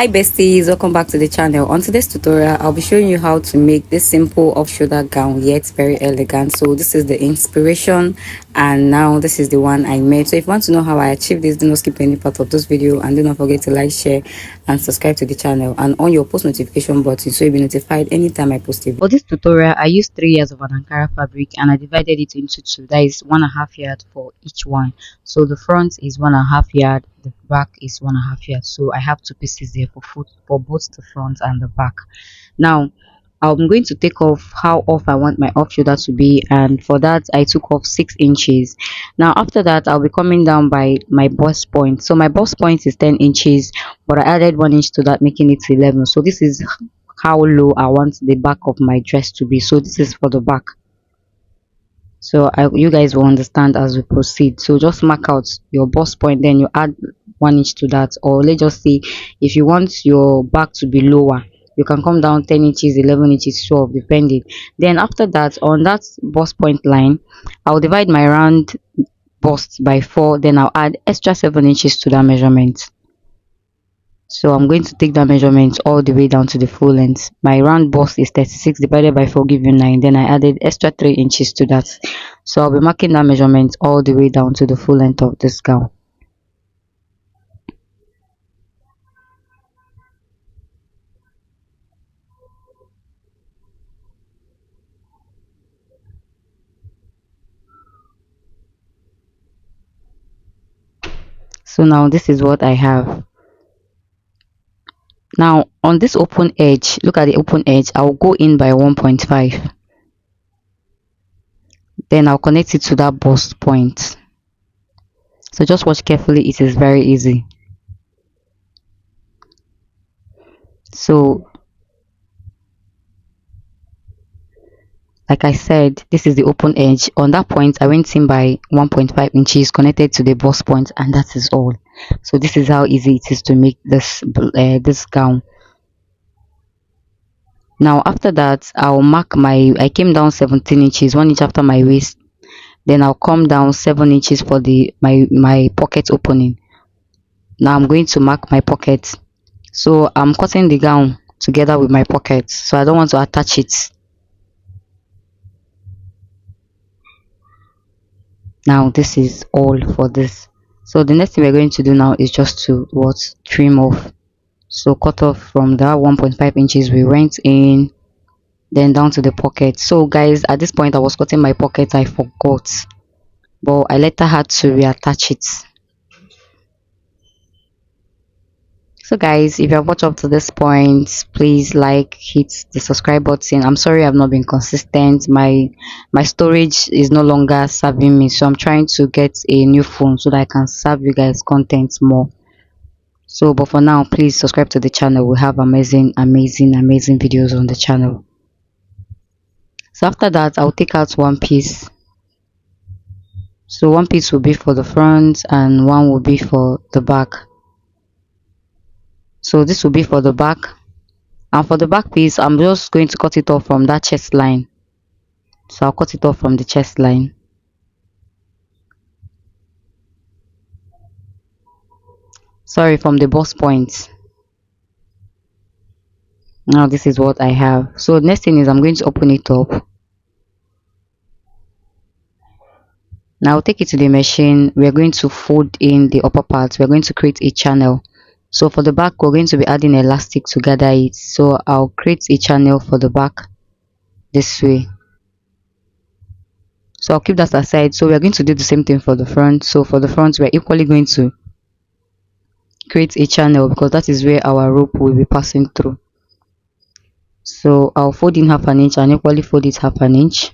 Hi besties, welcome back to the channel. On today's tutorial, I'll be showing you how to make this simple off-shoulder gown yet very elegant. So this is the inspiration and now this is the one I made. So if you want to know how I achieved this, do not skip any part of this video and do not forget to like, share and subscribe to the channel and on your post notification button so you'll be notified anytime I post a video. For this tutorial, I used 3 yards of an Ankara fabric and I divided it into two. That is 1.5 yard for each one. So the front is 1.5 yard, the back is 1.5 yard. So I have 2 pieces there for both the front and the back. Now I'm going to take off how off I want my off shoulder to be, and for that I took off 6 inches. Now after that I'll be coming down by my bust point. So my bust point is 10 inches, but I added 1 inch to that, making it 11. So this is how low I want the back of my dress to be. So this is for the back. So you guys will understand as we proceed. So just mark out your bust point, then you add 1 inch to that, or let's just say if you want your back to be lower, you can come down 10 inches, 11 inches, 12, depending. Then after that, on that bust point line, I'll divide my round bust by 4, then I'll add extra 7 inches to that measurement. So I'm going to take that measurement all the way down to the full length. My round bust is 36 divided by 4 give you 9. Then I added extra 3 inches to that. So I'll be marking that measurement all the way down to the full length of this gown. So now this is what I have. Now on this open edge, look at the open edge, I'll go in by 1.5. Then I'll connect it to that bust point. So just watch carefully, it is very easy. So like I said, this is the open edge. On that point I went in by 1.5 inches, connected to the bust point, and that is all. So this is how easy it is to make this gown. Now after that, I'll mark I came down 17 inches, 1 inch after my waist. Then I'll come down 7 inches for my pocket opening. Now I'm going to mark my pocket. So I'm cutting the gown together with my pocket, so I don't want to attach it. Now this is all for this. So the next thing we're going to do now is just to trim off. So cut off from that 1.5 inches we went in, then down to the pocket. So guys, at this point I was cutting my pocket, I forgot, but I later had to reattach it. So guys, if you have watched up to this point, please hit the subscribe button. I'm sorry I've not been consistent. My storage is no longer serving me, so I'm trying to get a new phone so that I can serve you guys content more. So but for now, please subscribe to the channel. We have amazing videos on the channel. So after that, I'll take out one piece. So one piece will be for the front and one will be for the back. So this will be for the back, and for the back piece I'm just going to cut it off from that chest line. So I'll cut it off from the chest line. Sorry, from the bust point. Now this is what I have. So next thing is I'm going to open it up. Now I'll take it to the machine. We're going to fold in the upper part. We're going to create a channel. So for the back, we're going to be adding elastic to gather it. So I'll create a channel for the back this way. So I'll keep that aside. So we're going to do the same thing for the front. So for the front, we're equally going to create a channel because that is where our rope will be passing through. So I'll fold in 1/2 inch and equally fold it 1/2 inch.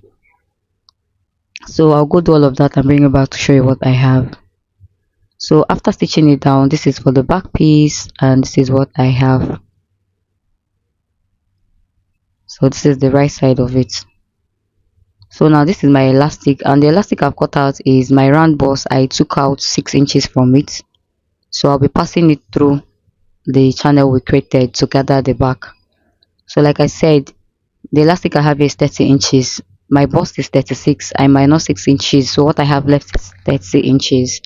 So I'll go do all of that and bring it back to show you what I have. So after stitching it down, this is for the back piece and this is what I have. So this is the right side of it. So now this is my elastic, and the elastic I've cut out is my round bust. I took out 6 inches from it. So I'll be passing it through the channel we created to gather the back. So like I said, the elastic I have is 30 inches. My bust is 36. I minus 6 inches. So what I have left is 30 inches.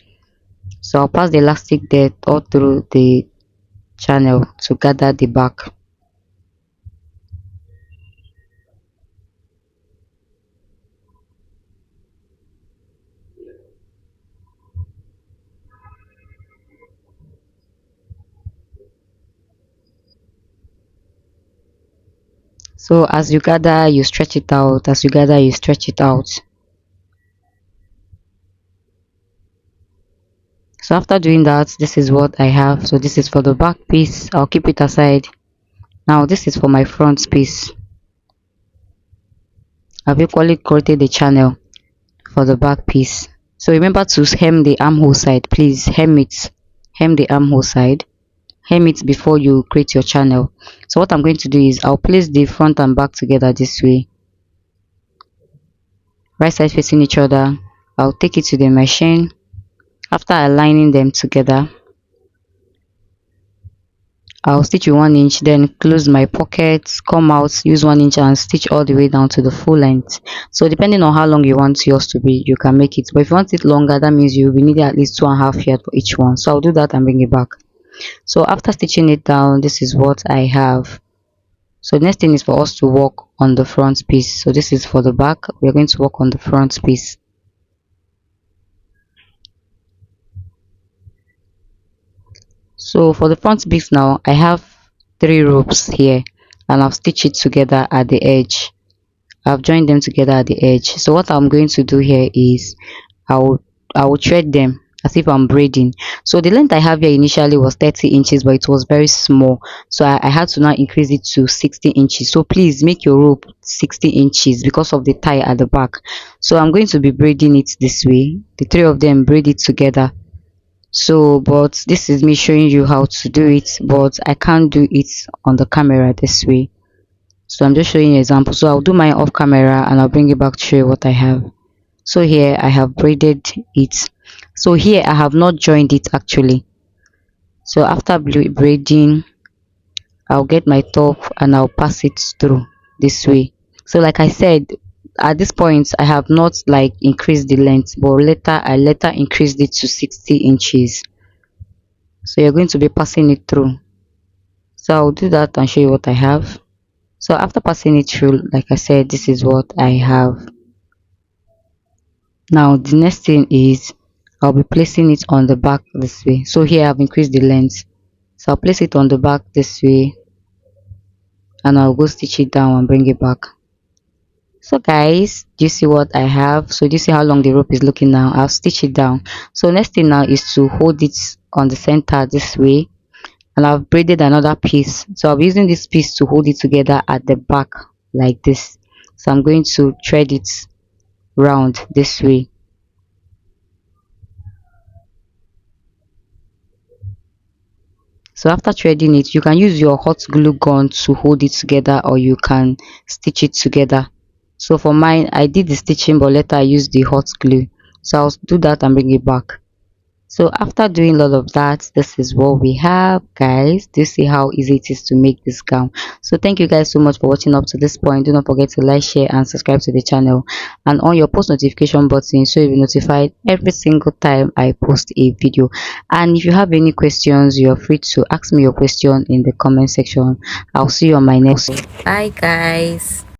So I'll pass the elastic there all through the channel to gather the back. So as you gather, you stretch it out. As you gather, you stretch it out. So after doing that, this is what I have. So this is for the back piece. I'll keep it aside. Now this is for my front piece. I've equally created the channel for the back piece. So remember to hem the armhole side. Please hem it. Hem the armhole side. Hem it before you create your channel. So what I'm going to do is I'll place the front and back together this way. Right side facing each other. I'll take it to the machine. After aligning them together, I'll stitch with 1 inch, then close my pockets, come out, use 1 inch and stitch all the way down to the full length. So depending on how long you want yours to be, you can make it. But if you want it longer, that means you'll be needing at least 2.5 yards for each one. So I'll do that and bring it back. So after stitching it down, this is what I have. So the next thing is for us to work on the front piece. So this is for the back. We're going to work on the front piece. So for the front piece now, I have 3 ropes here and I've stitched it together at the edge. I've joined them together at the edge. So what I'm going to do here is I will thread them as if I'm braiding. So the length I have here initially was 30 inches, but it was very small. So I had to now increase it to 60 inches. So please make your rope 60 inches because of the tie at the back. So I'm going to be braiding it this way. The 3 of them braid it together. So but this is me showing you how to do it, but I can't do it on the camera this way. So I'm just showing you an example. So I'll do mine off camera and I'll bring it back to show you what I have. So here I have braided it. So here I have not joined it actually. So after braiding, I'll get my top and I'll pass it through this way. So like I said, at this point I have not like increased the length, but I later increased it to 60 inches. So you're going to be passing it through. So I'll do that and show you what I have. So after passing it through, like I said, this is what I have. Now the next thing is I'll be placing it on the back this way. So here I've increased the length. So I'll place it on the back this way and I'll go stitch it down and bring it back. So guys, do you see what I have? So do you see how long the rope is looking now? I'll stitch it down. So next thing now is to hold it on the center this way, and I've braided another piece. So I'll be using this piece to hold it together at the back like this. So I'm going to thread it round this way. So after threading it, you can use your hot glue gun to hold it together or you can stitch it together. So for mine, I did the stitching but later I used the hot glue. So I'll do that and bring it back. So after doing a lot of that, this is what we have, guys. Do you see how easy it is to make this gown? So thank you guys so much for watching up to this point. Do not forget to like, share and subscribe to the channel and on your post notification button so you'll be notified every single time I post a video. And if you have any questions, you're free to ask me your question in the comment section. I'll see you on my next. Bye guys.